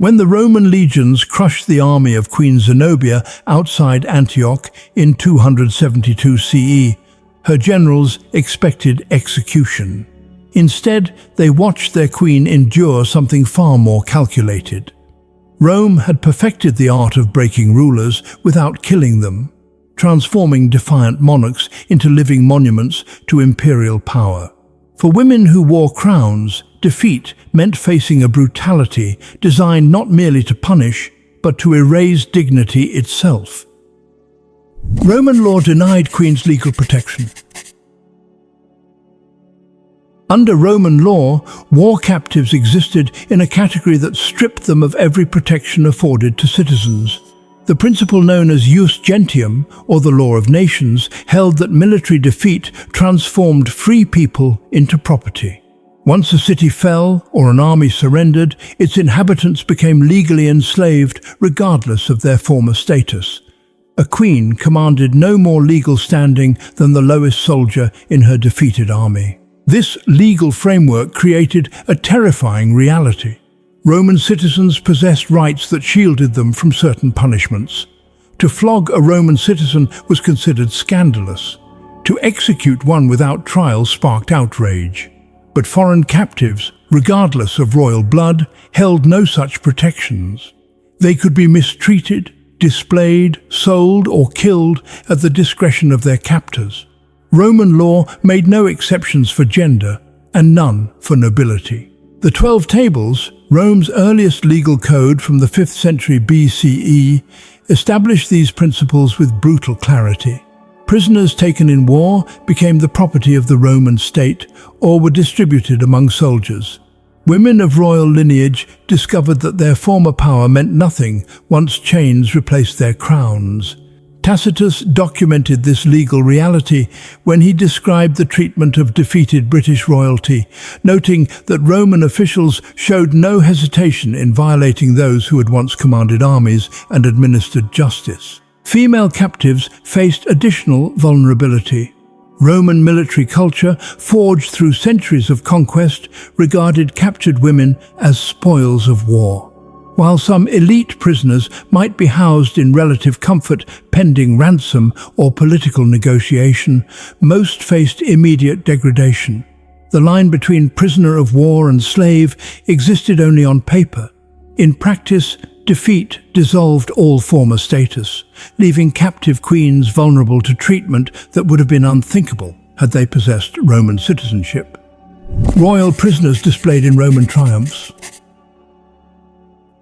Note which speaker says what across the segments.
Speaker 1: When the Roman legions crushed the army of Queen Zenobia outside Antioch in 272 CE, her generals expected execution. Instead, they watched their queen endure something far more calculated. Rome had perfected the art of breaking rulers without killing them, transforming defiant monarchs into living monuments to imperial power. For women who wore crowns, defeat meant facing a brutality designed not merely to punish, but to erase dignity itself. Roman law denied queens legal protection. Under Roman law, war captives existed in a category that stripped them of every protection afforded to citizens. The principle known as jus gentium, or the law of nations, held that military defeat transformed free people into property. Once a city fell or an army surrendered, its inhabitants became legally enslaved regardless of their former status. A queen commanded no more legal standing than the lowest soldier in her defeated army. This legal framework created a terrifying reality. Roman citizens possessed rights that shielded them from certain punishments. To flog a Roman citizen was considered scandalous. To execute one without trial sparked outrage. But foreign captives, regardless of royal blood, held no such protections. They could be mistreated, displayed, sold, or killed at the discretion of their captors. Roman law made no exceptions for gender and none for nobility. The 12 Tables, Rome's earliest legal code from the 5th century BCE, established these principles with brutal clarity. Prisoners taken in war became the property of the Roman state or were distributed among soldiers. Women of royal lineage discovered that their former power meant nothing once chains replaced their crowns. Tacitus documented this legal reality when he described the treatment of defeated British royalty, noting that Roman officials showed no hesitation in violating those who had once commanded armies and administered justice. Female captives faced additional vulnerability. Roman military culture, forged through centuries of conquest, regarded captured women as spoils of war. While some elite prisoners might be housed in relative comfort pending ransom or political negotiation, most faced immediate degradation. The line between prisoner of war and slave existed only on paper. In practice, defeat dissolved all former status, leaving captive queens vulnerable to treatment that would have been unthinkable had they possessed Roman citizenship. Royal prisoners displayed in Roman triumphs.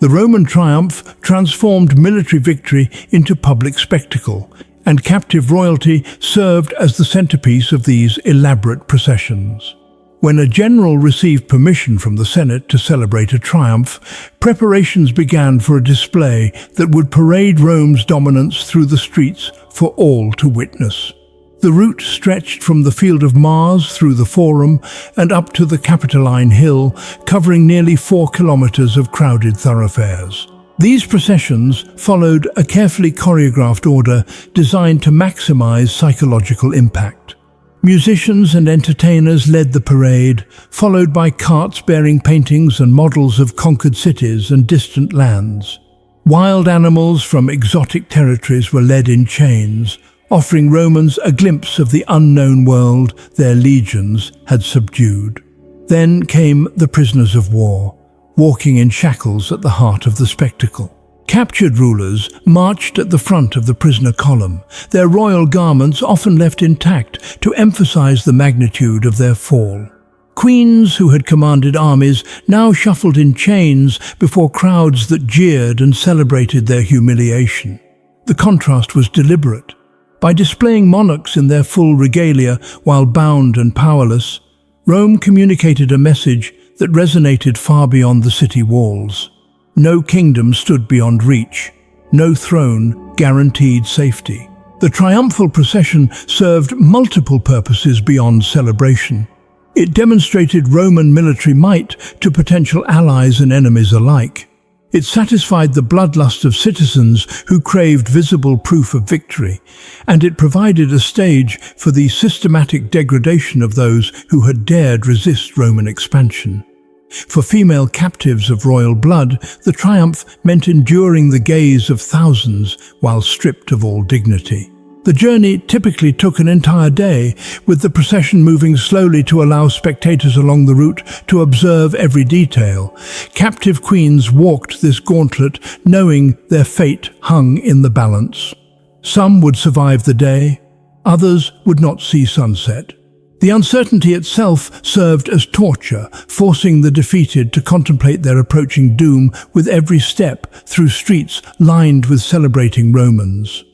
Speaker 1: The Roman triumph transformed military victory into public spectacle, and captive royalty served as the centerpiece of these elaborate processions. When a general received permission from the Senate to celebrate a triumph, preparations began for a display that would parade Rome's dominance through the streets for all to witness. The route stretched from the Field of Mars through the Forum and up to the Capitoline Hill, covering nearly 4 kilometers of crowded thoroughfares. These processions followed a carefully choreographed order designed to maximize psychological impact. Musicians and entertainers led the parade, followed by carts bearing paintings and models of conquered cities and distant lands. Wild animals from exotic territories were led in chains, offering Romans a glimpse of the unknown world their legions had subdued. Then came the prisoners of war, walking in shackles at the heart of the spectacle. Captured rulers marched at the front of the prisoner column, their royal garments often left intact to emphasize the magnitude of their fall. Queens who had commanded armies now shuffled in chains before crowds that jeered and celebrated their humiliation. The contrast was deliberate. By displaying monarchs in their full regalia while bound and powerless, Rome communicated a message that resonated far beyond the city walls. No kingdom stood beyond reach. No throne guaranteed safety. The triumphal procession served multiple purposes beyond celebration. It demonstrated Roman military might to potential allies and enemies alike. It satisfied the bloodlust of citizens who craved visible proof of victory, and it provided a stage for the systematic degradation of those who had dared resist Roman expansion. For female captives of royal blood, the triumph meant enduring the gaze of thousands while stripped of all dignity. The journey typically took an entire day, with the procession moving slowly to allow spectators along the route to observe every detail. Captive queens walked this gauntlet, knowing their fate hung in the balance. Some would survive the day, others would not see sunset. The uncertainty itself served as torture, forcing the defeated to contemplate their approaching doom with every step through streets lined with celebrating Romans.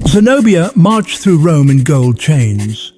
Speaker 1: Zenobia marched through Rome in gold chains.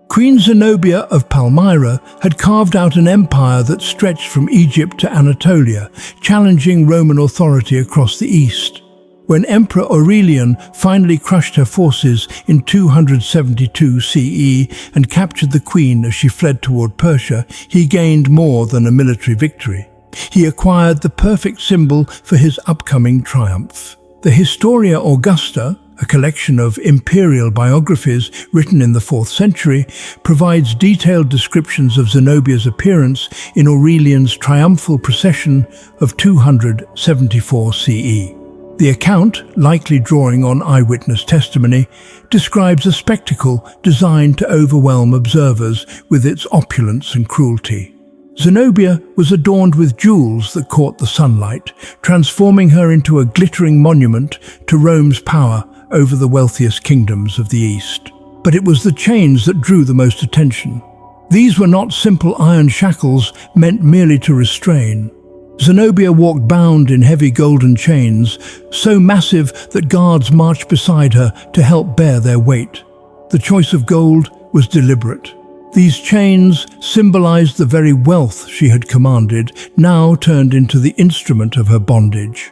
Speaker 1: Queen Zenobia of Palmyra had carved out an empire that stretched from Egypt to Anatolia, challenging Roman authority across the east. When Emperor Aurelian finally crushed her forces in 272 CE and captured the queen as she fled toward Persia, he gained more than a military victory. He acquired the perfect symbol for his upcoming triumph. The Historia Augusta, a collection of imperial biographies written in the 4th century, provides detailed descriptions of Zenobia's appearance in Aurelian's triumphal procession of 274 CE. The account, likely drawing on eyewitness testimony, describes a spectacle designed to overwhelm observers with its opulence and cruelty. Zenobia was adorned with jewels that caught the sunlight, transforming her into a glittering monument to Rome's power over the wealthiest kingdoms of the East. But it was the chains that drew the most attention. These were not simple iron shackles meant merely to restrain. Zenobia walked bound in heavy golden chains, so massive that guards marched beside her to help bear their weight. The choice of gold was deliberate. These chains symbolized the very wealth she had commanded, now turned into the instrument of her bondage.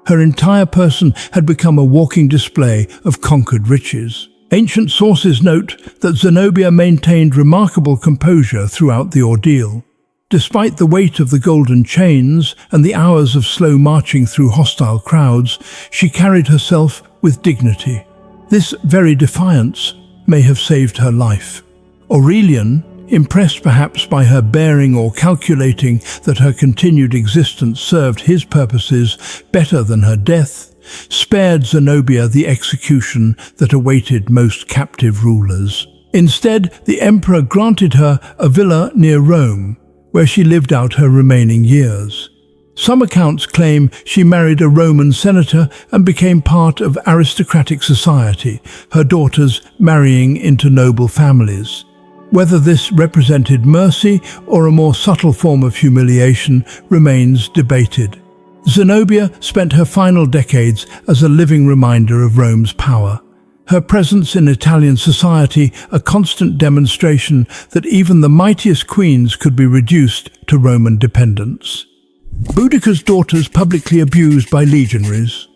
Speaker 1: Her entire person had become a walking display of conquered riches. Ancient sources note that Zenobia maintained remarkable composure throughout the ordeal. Despite the weight of the golden chains and the hours of slow marching through hostile crowds, she carried herself with dignity. This very defiance may have saved her life. Aurelian, impressed perhaps by her bearing or calculating that her continued existence served his purposes better than her death, spared Zenobia the execution that awaited most captive rulers. Instead, the emperor granted her a villa near Rome, where she lived out her remaining years. Some accounts claim she married a Roman senator and became part of aristocratic society, her daughters marrying into noble families. Whether this represented mercy or a more subtle form of humiliation remains debated. Zenobia spent her final decades as a living reminder of Rome's power. Her presence in Italian society a constant demonstration that even the mightiest queens could be reduced to Roman dependence. Boudica's daughters publicly abused by legionaries.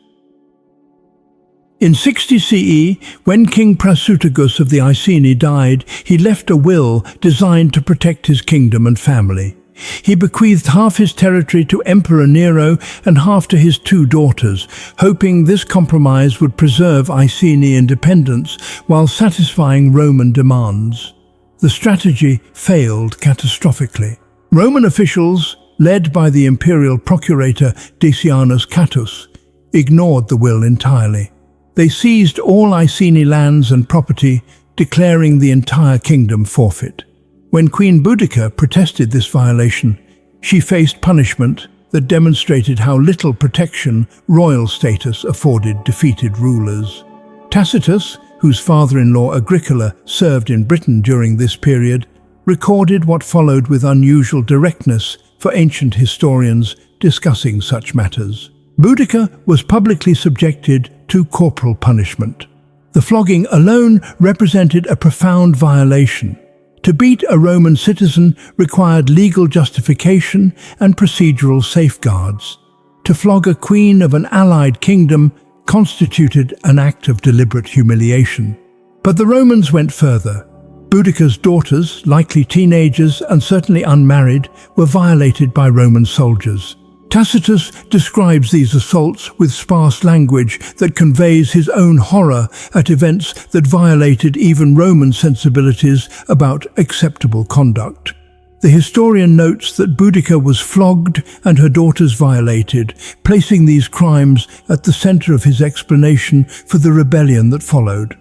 Speaker 1: In 60 CE, when King Prasutagus of the Iceni died, he left a will designed to protect his kingdom and family. He bequeathed half his territory to Emperor Nero and half to his 2 daughters, hoping this compromise would preserve Iceni independence while satisfying Roman demands. The strategy failed catastrophically. Roman officials, led by the imperial procurator Decianus Catus, ignored the will entirely. They seized all Iceni lands and property, declaring the entire kingdom forfeit. When Queen Boudica protested this violation, she faced punishment that demonstrated how little protection royal status afforded defeated rulers. Tacitus, whose father-in-law Agricola served in Britain during this period, recorded what followed with unusual directness for ancient historians discussing such matters. Boudica was publicly subjected to corporal punishment. The flogging alone represented a profound violation. To beat a Roman citizen required legal justification and procedural safeguards. To flog a queen of an allied kingdom constituted an act of deliberate humiliation. But the Romans went further. Boudica's daughters, likely teenagers and certainly unmarried, were violated by Roman soldiers. Tacitus describes these assaults with sparse language that conveys his own horror at events that violated even Roman sensibilities about acceptable conduct. The historian notes that Boudica was flogged and her daughters violated, placing these crimes at the center of his explanation for the rebellion that followed.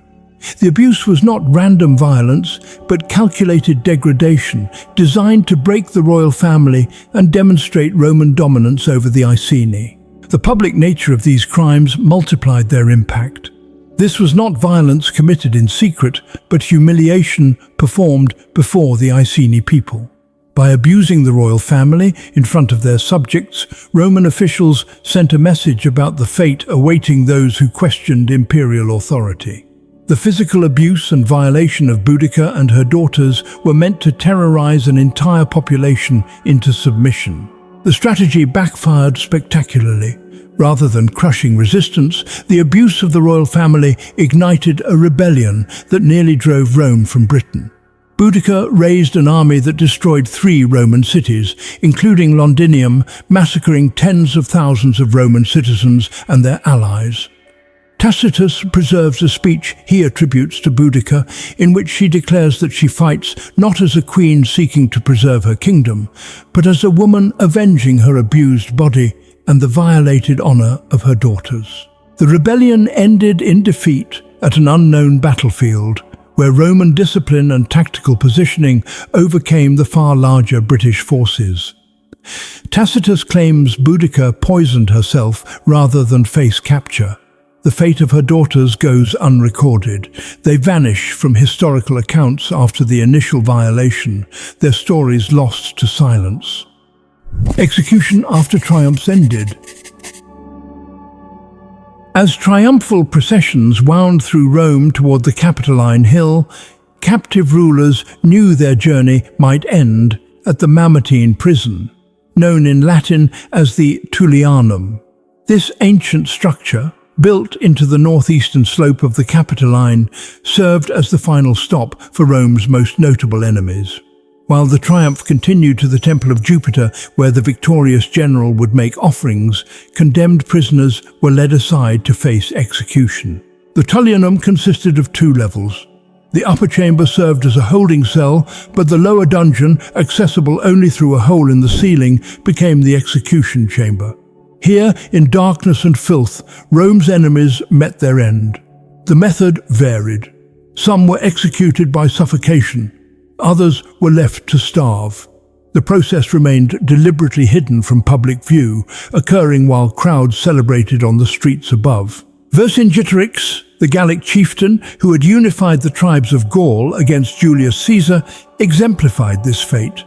Speaker 1: The abuse was not random violence, but calculated degradation, designed to break the royal family and demonstrate Roman dominance over the Iceni. The public nature of these crimes multiplied their impact. This was not violence committed in secret, but humiliation performed before the Iceni people. By abusing the royal family in front of their subjects, Roman officials sent a message about the fate awaiting those who questioned imperial authority. The physical abuse and violation of Boudica and her daughters were meant to terrorize an entire population into submission. The strategy backfired spectacularly. Rather than crushing resistance, the abuse of the royal family ignited a rebellion that nearly drove Rome from Britain. Boudica raised an army that destroyed 3 Roman cities, including Londinium, massacring tens of thousands of Roman citizens and their allies. Tacitus preserves a speech he attributes to Boudica, in which she declares that she fights not as a queen seeking to preserve her kingdom, but as a woman avenging her abused body and the violated honor of her daughters. The rebellion ended in defeat at an unknown battlefield, where Roman discipline and tactical positioning overcame the far larger British forces. Tacitus claims Boudica poisoned herself rather than face capture. The fate of her daughters goes unrecorded. They vanish from historical accounts after the initial violation, their stories lost to silence. Execution after triumphs ended. As triumphal processions wound through Rome toward the Capitoline Hill, captive rulers knew their journey might end at the Mamertine prison, known in Latin as the Tullianum. This ancient structure, built into the northeastern slope of the Capitoline, served as the final stop for Rome's most notable enemies. While the triumph continued to the Temple of Jupiter, where the victorious general would make offerings, condemned prisoners were led aside to face execution. The Tullianum consisted of 2 levels. The upper chamber served as a holding cell, but the lower dungeon, accessible only through a hole in the ceiling, became the execution chamber. Here, in darkness and filth, Rome's enemies met their end. The method varied. Some were executed by suffocation. Others were left to starve. The process remained deliberately hidden from public view, occurring while crowds celebrated on the streets above. Vercingetorix, the Gallic chieftain who had unified the tribes of Gaul against Julius Caesar, exemplified this fate.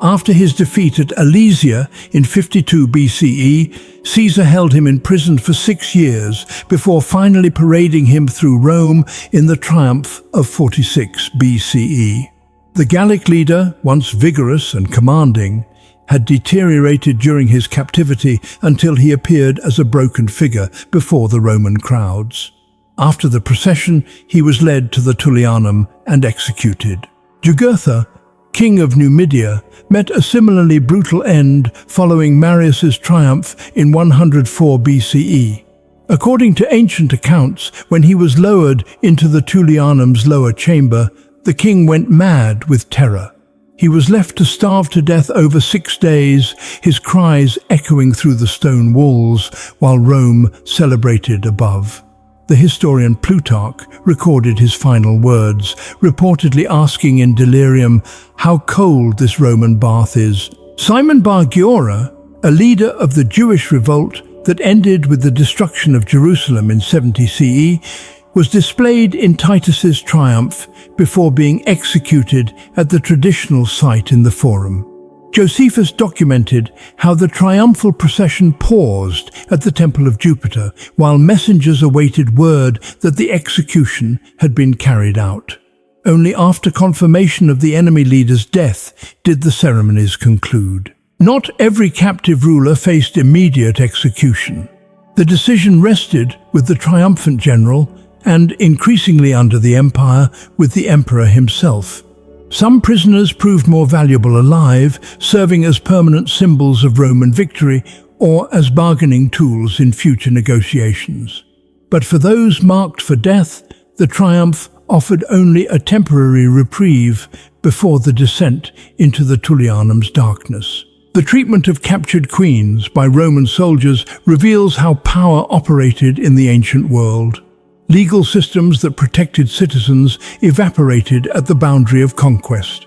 Speaker 1: After his defeat at Alesia in 52 BCE, Caesar held him imprisoned for 6 years before finally parading him through Rome in the triumph of 46 BCE. The Gallic leader, once vigorous and commanding, had deteriorated during his captivity until he appeared as a broken figure before the Roman crowds. After the procession, he was led to the Tullianum and executed. Jugurtha, king of Numidia, met a similarly brutal end following Marius's triumph in 104 BCE. According to ancient accounts, when he was lowered into the Tullianum's lower chamber, the king went mad with terror. He was left to starve to death over 6 days, his cries echoing through the stone walls while Rome celebrated above. The historian Plutarch recorded his final words, reportedly asking in delirium how cold this Roman bath is. Simon Bar Giora, a leader of the Jewish revolt that ended with the destruction of Jerusalem in 70 CE, was displayed in Titus's triumph before being executed at the traditional site in the Forum. Josephus documented how the triumphal procession paused at the Temple of Jupiter while messengers awaited word that the execution had been carried out. Only after confirmation of the enemy leader's death did the ceremonies conclude. Not every captive ruler faced immediate execution. The decision rested with the triumphant general and, increasingly under the empire, with the emperor himself. Some prisoners proved more valuable alive, serving as permanent symbols of Roman victory or as bargaining tools in future negotiations. But for those marked for death, the triumph offered only a temporary reprieve before the descent into the Tullianum's darkness. The treatment of captured queens by Roman soldiers reveals how power operated in the ancient world. Legal systems that protected citizens evaporated at the boundary of conquest.